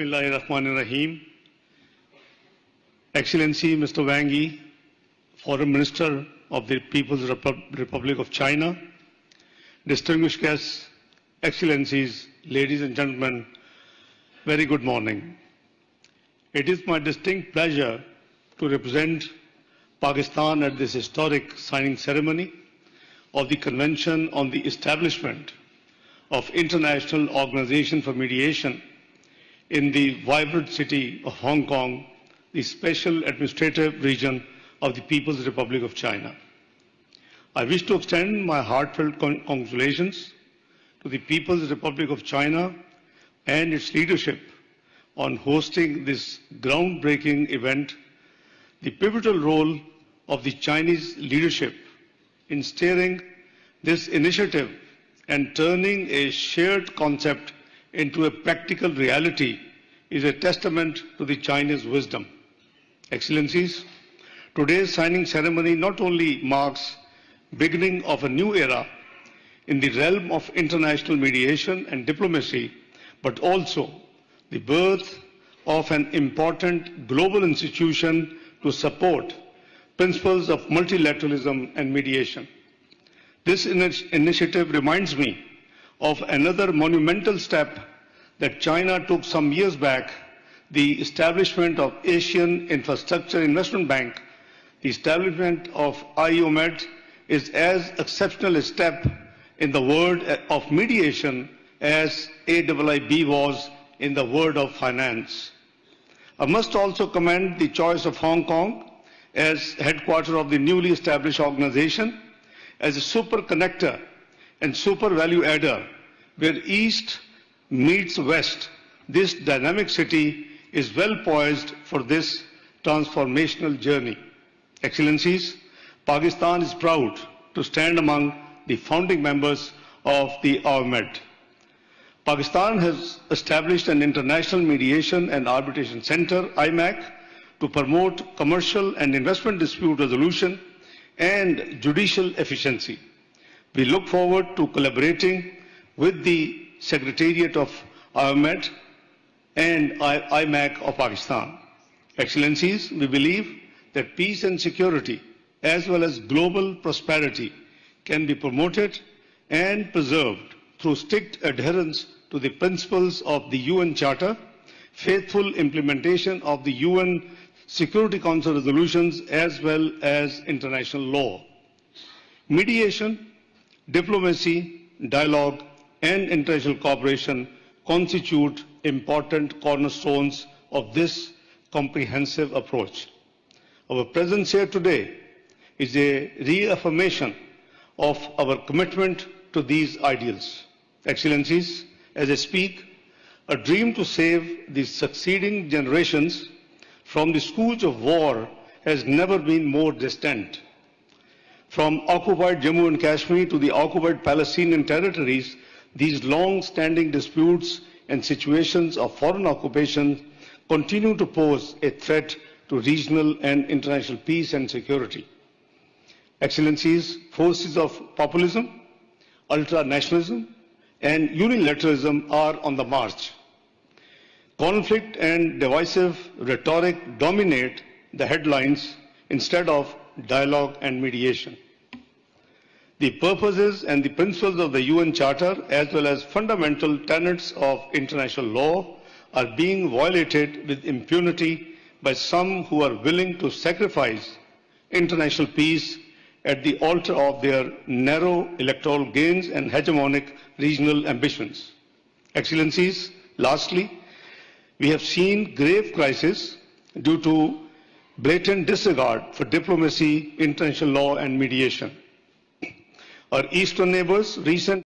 Bismillahirrahmanirrahim. Excellency Mr. Wang Yi, Foreign Minister of the People's Republic of China, distinguished guests, Excellencies, ladies and gentlemen, very good morning. It is my distinct pleasure to represent Pakistan at this historic signing ceremony of the Convention on the Establishment of International Organization for Mediation in the vibrant city of Hong Kong, the special administrative region of the People's Republic of China. I wish to extend my heartfelt congratulations to the People's Republic of China and its leadership on hosting this groundbreaking event. The pivotal role of the Chinese leadership in steering this initiative and turning a shared concept into a practical reality is a testament to the Chinese wisdom. Excellencies, today's signing ceremony not only marks beginning of a new era in the realm of international mediation and diplomacy, but also the birth of an important global institution to support principles of multilateralism and mediation. This initiative reminds me of another monumental step that China took some years back, the establishment of Asian Infrastructure Investment Bank. The establishment of IOMED is as exceptional a step in the world of mediation as AIIB was in the world of finance. I must also commend the choice of Hong Kong as headquarters of the newly established organization as a super connector and super value adder where East meets West. This dynamic city is well poised for this transformational journey. Excellencies, Pakistan is proud to stand among the founding members of the IOMED. Pakistan has established an International Mediation and Arbitration Center, IMAC, to promote commercial and investment dispute resolution and judicial efficiency. We look forward to collaborating with the Secretariat of IOMED and IMAC of Pakistan. Excellencies, we believe that peace and security as well as global prosperity can be promoted and preserved through strict adherence to the principles of the UN Charter, faithful implementation of the UN Security Council resolutions as well as international law. Mediation, diplomacy, dialogue, and international cooperation constitute important cornerstones of this comprehensive approach. Our presence here today is a reaffirmation of our commitment to these ideals. Excellencies, as I speak, a dream to save the succeeding generations from the scourge of war has never been more distant. From occupied Jammu and Kashmir to the occupied Palestinian territories, these long-standing disputes and situations of foreign occupation continue to pose a threat to regional and international peace and security. Excellencies, forces of populism, ultra-nationalism, and unilateralism are on the march. Conflict and divisive rhetoric dominate the headlines instead of dialogue and mediation. The purposes and the principles of the UN Charter as well as fundamental tenets of international law are being violated with impunity by some who are willing to sacrifice international peace at the altar of their narrow electoral gains and hegemonic regional ambitions. Excellencies, lastly, we have seen grave crisis due to blatant disregard for diplomacy, international law, and mediation. Our eastern neighbors' recent